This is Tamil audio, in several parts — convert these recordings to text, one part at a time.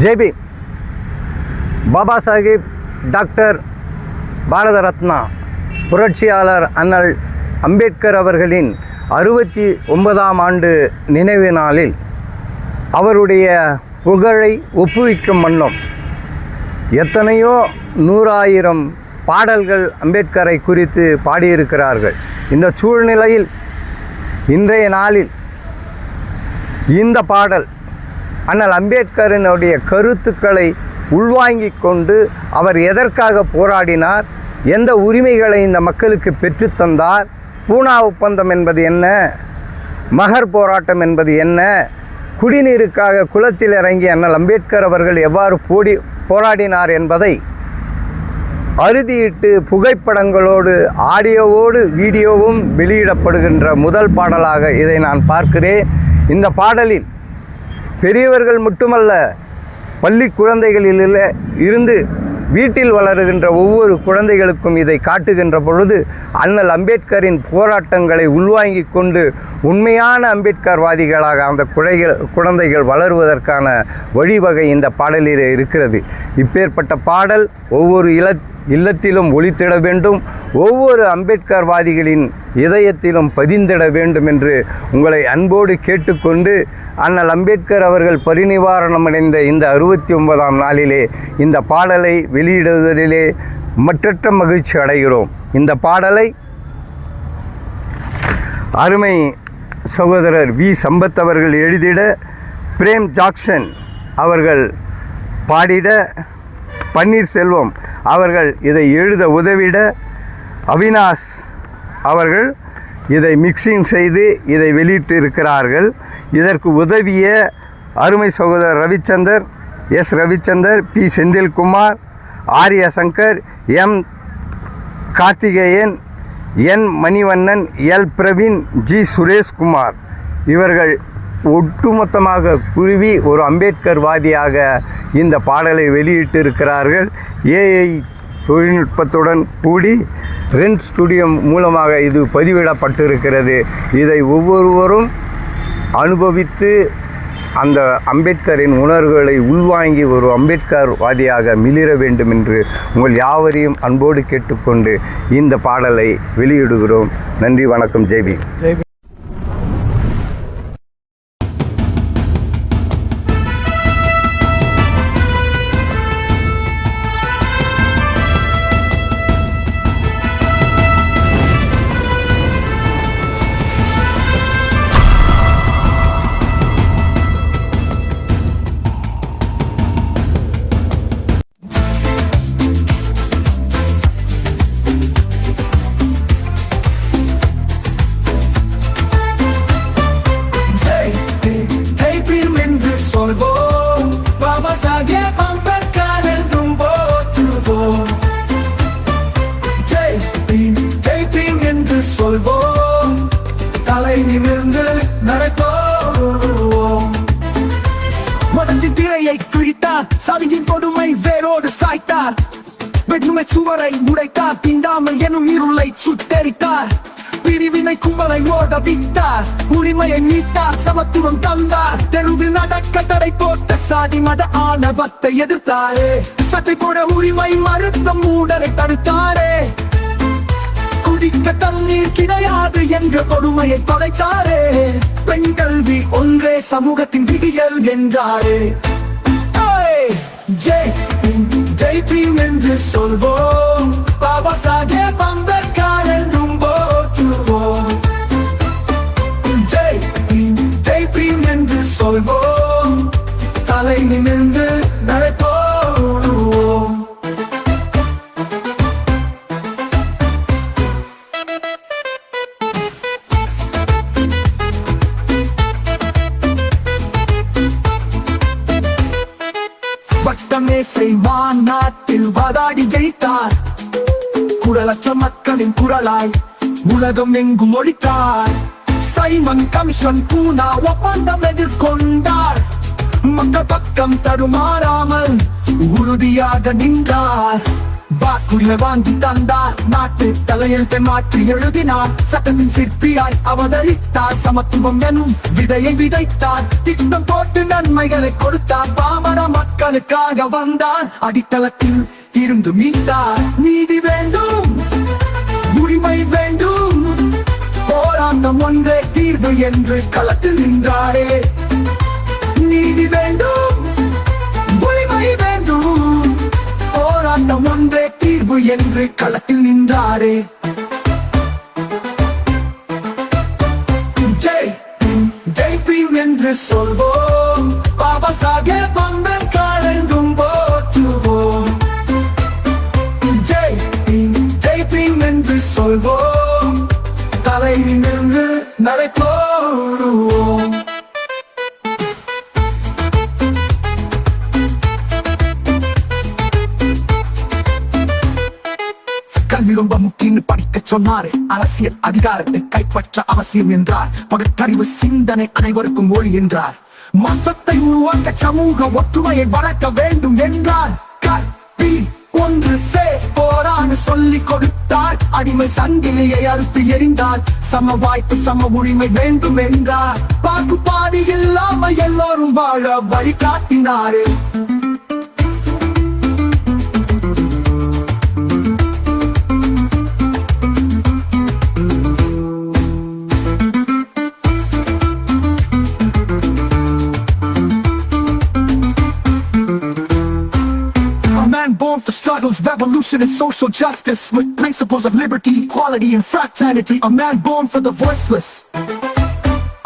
ஜெய்பி பாபா சாஹிப் டாக்டர் பாரத ரத்னா புரட்சியாளர் அண்ணல் அம்பேத்கர் அவர்களின் 69ஆம் ஆண்டு நினைவு நாளில் அவருடைய புகழை ஒப்புவிக்கும் வண்ணம் எத்தனையோ 100,000 பாடல்கள் அம்பேத்கரை குறித்து பாடியிருக்கிறார்கள். இந்த சூழ்நிலையில் இன்றைய நாளில் இந்த பாடல் அண்ணல் அம்பேத்கரினுடைய கருத்துக்களை உள்வாங்கிக் கொண்டு அவர் எதற்காக போராடினார், எந்த உரிமைகளை இந்த மக்களுக்கு பெற்றுத்தந்தார், பூனா ஒப்பந்தம் என்பது என்ன, மகர் போராட்டம் என்பது என்ன, குடிநீருக்காக குளத்தில் இறங்கி அண்ணல் அம்பேத்கர் அவர்கள் எவ்வாறு போராடினார் என்பதை அறுதியிட்டு புகைப்படங்களோடு ஆடியோவோடு வீடியோவும் வெளியிடப்படுகின்ற முதல் பாடலாக இதை நான் பார்க்கிறேன். இந்த பாடலில் பெரியவர்கள் மட்டுமல்ல, பள்ளி குழந்தைகளில் இருந்து வீட்டில் வளருகின்ற ஒவ்வொரு குழந்தைகளுக்கும் இதை காட்டுகின்ற பொழுது அண்ணல் அம்பேத்கரின் போராட்டங்களை உள்வாங்கிக் கொண்டு உண்மையான அம்பேத்கர்வாதிகளாக அந்த குழந்தைகள் வளருவதற்கான வழிவகை இந்த பாடலில் இருக்கிறது. இப்பேற்பட்ட பாடல் ஒவ்வொரு இல்லத்திலும் ஒலித்திட வேண்டும், ஒவ்வொரு அம்பேத்கர்வாதிகளின் இதயத்திலும் பதிந்திட வேண்டும் என்று உங்களை அன்போடு கேட்டுக்கொண்டு, அண்ணல் அம்பேத்கர் அவர்கள் பரிநிவாரணமடைந்த இந்த 69ஆம் நாளிலே இந்த பாடலை வெளியிடுவதிலே மற்றற்ற மகிழ்ச்சி அடைகிறோம். இந்த பாடலை அருமை சகோதரர் வி. சம்பத் அவர்கள் எழுதிட, பிரேம் ஜாக்சன் அவர்கள் பாடிட, பன்னீர்செல்வம் அவர்கள் இதை எழுத உதவிட, அவினாஷ் அவர்கள் இதை மிக்சிங் செய்து இதை வெளியிட்டு இருக்கிறார்கள். இதற்கு உதவிய அருமை சகோதரர் ரவிச்சந்தர், எஸ். ரவிச்சந்தர், பி. செந்தில்குமார், ஆர்ய சங்கர், எம். கார்த்திகேயன், என். மணிவண்ணன், எல். பிரவீன், ஜி. சுரேஷ்குமார் இவர்கள் ஒட்டுமொத்தமாக குழுவி ஒரு அம்பேத்கர்வாதியாக இந்த பாடலை வெளியிட்டு இருக்கிறார்கள். ஏஐ தொழில்நுட்பத்துடன் கூடி ரெண்ட் ஸ்டுடியோ மூலமாக இது பதிவிடப்பட்டிருக்கிறது. இதை ஒவ்வொருவரும் அனுபவித்து அந்த அம்பேத்கரின் உணர்வுகளை உள்வாங்கி ஒரு அம்பேத்கர்வாதியாக மிளிர வேண்டும் என்று உங்கள் யாவரையும் அன்போடு கேட்டுக்கொண்டு இந்த பாடலை வெளியிடுகிறோம். நன்றி, வணக்கம். ஜெய்பி. பாபா சாஹேப் அம்பேத்கர் என்றும் போற்றுவோம். ஜெய் பீம் என்று சொல்வோம், தலை நிமிர்ந்து நடப்போம். மதத்தின் திரையை கிழித்தார், சாதியின் கொடுமை வேரோடு சாய்த்தார், வெண்மை சுவரை உடைத்தார், தீண்டாமல் எனும் இருளை சுட்டெரித்தார், பிரிவினை கும்பலை ஓட விட்டார், உரிமையை மீட்டார், சமத்துவம் தந்தார், தெருவில் நடக்க தடை போட்ட சாதி மத ஆணவத்தை எதிர்த்தாரே, சட்டை போட உரிமை மறுத்த மூடரை தடுத்தாரே, குடிக்க தண்ணீர் கிடையாது என்ற கொடுமையை தொலைத்தாரே, பெண் கல்வி ஒன்றே சமூகத்தின் விடியல் என்றாரே. ஜெய் பீம் என்று சொல்வோம், பாபா சாஹேப் அம்பேத்கர் என்றும் போற்றுவோம். ஜெய் பீம் என்று சொல்வோம், தலை நிமிர்ந்து நடப்போம். வட்டமேசை மாநாட்டில் வாதாடி ஜெயித்தார், குரலற்ற மக்களின் குரலாய் உலகம் எங்கும் ஒழித்தார், சைமன் கமிஷன் பூனா ஒப்பந்தம் எதிர்கொண்டார், மக்கள் பக்கம் தடுமாறாமல் உறுதியாக நின்றார், உழைத்தார், குடிமை வாங்கி தந்தார், நாட்டு தலையெழுத்தை மாற்றி எழுதினார், சட்டத்தின் சிற்பியாய் அவதரித்தார், சமத்துவம் எனும் விதையை விதைத்தார், திட்டம் போட்டு நன்மைகளை கொடுத்தார், பாமர மக்களுக்காக வந்தார், அடித்தளத்தில் இருந்து மீட்டார். நீதி வேண்டும், உரிமை வேண்டும், போராட்டம் ஒன்றே தீர்வு என்று களத்தில் நின்றாரே. நீதி வேண்டும், உரிமை வேண்டும், போராட்டம் ஒன்றே தீர்வு என்று களத்தில் நின்றாரே. ஜெய் ஜெய் பீம் என்று சொல்வோம், பாபா சாஹேப் அம்பேத்கர் என்றும் போற்றுவோம். ஜெய் பீம் என்று சொல்வோம், தலை நிமிர்ந்து நடை போடுவோம். கல்வி ரொம்ப முக்கியம் படிக்க சொன்னாரே, அரசியல் அதிகாரத்தை கைப்பற்ற அவசியம் என்றார், பகுத்தறிவு சிந்தனை அனைவருக்கும் ஒளி என்றார், மாற்றத்தை உருவாக்க சமூக ஒற்றுமையை வளர்க்க வேண்டும் என்றார். கல்வி ஒன்று போரான்னு சொல்லிக் கொடுத்தார், அடிமை சங்கிலியை அறுத்து எறிந்தார், சம வாய்ப்பு சம உரிமை வேண்டும் என்றார், பாகுபாடு இல்லாம எல்லோரும் வாழ வழிகாட்டினாரு. Born for struggles, revolution and social justice, with principles of liberty, equality and fraternity. A man born for the voiceless,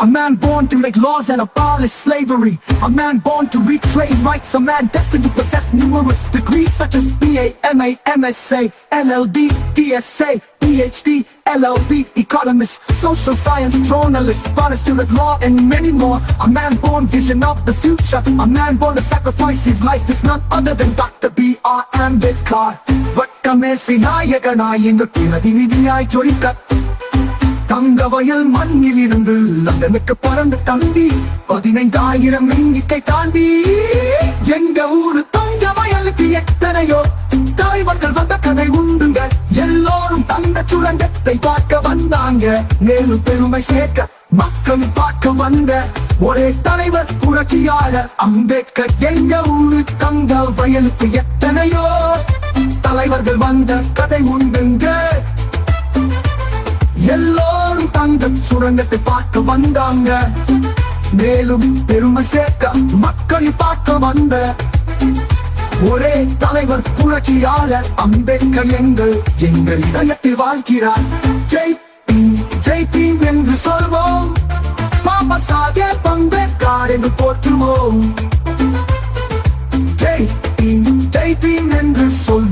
a man born to make laws and abolish slavery, a man born to reclaim rights, a man destined to possess numerous degrees such as BA, MA, MSA, LLD, DSA, PhD, LLB, economist, social science journalist, barrister at law and many more. A man born vision of the future, a man born to sacrifice his life is none other than Dr. B.R. Ambedkar. வட்டமேசை நாயகனாய் எங்கள் பிரதிநிதியாய் ஜொலிக்க, தங்க வயல் மண்ணில் இருந்து லண்டனுக்கு பறந்து தம்பி, 15,000 எண்ணிக்கை தாண்டி எங்க ஊரு தங்க வயலுக்கு எத்தனையோ தலைவர்கள் வந்த கதை உண்டுங்க. எல்லோரும் தங்க சுரங்கத்தை பார்க்க வந்தாங்க, மேலும் பெருமை சேர்க்க மக்கள் பார்க்க வந்த ஒரே தலைவர் புரட்சியாளர் அம்பேத்கர். எங்க ஊரு தங்க வயலுக்கு எத்தனையோ தலைவர்கள் வந்த கதை உண்டுங்க. எல்லோரும் தங்க சுரங்கத்தை பார்க்க வந்தாங்க, மேலும் பெருமை சேர்க்க மக்கள் பார்க்க வந்த ஒரே தலைவர் புரட்சியாளர் அம்பேத்கர். எங்கள் இதயத்தில் வாழ்கிறார். ஜெய் பீம் என்று சொல்வோம், பாபா சாஹேப் அம்பேத்கர் என்று போற்றுவோம். ஜெய் பீம் என்று சொல்வோம்.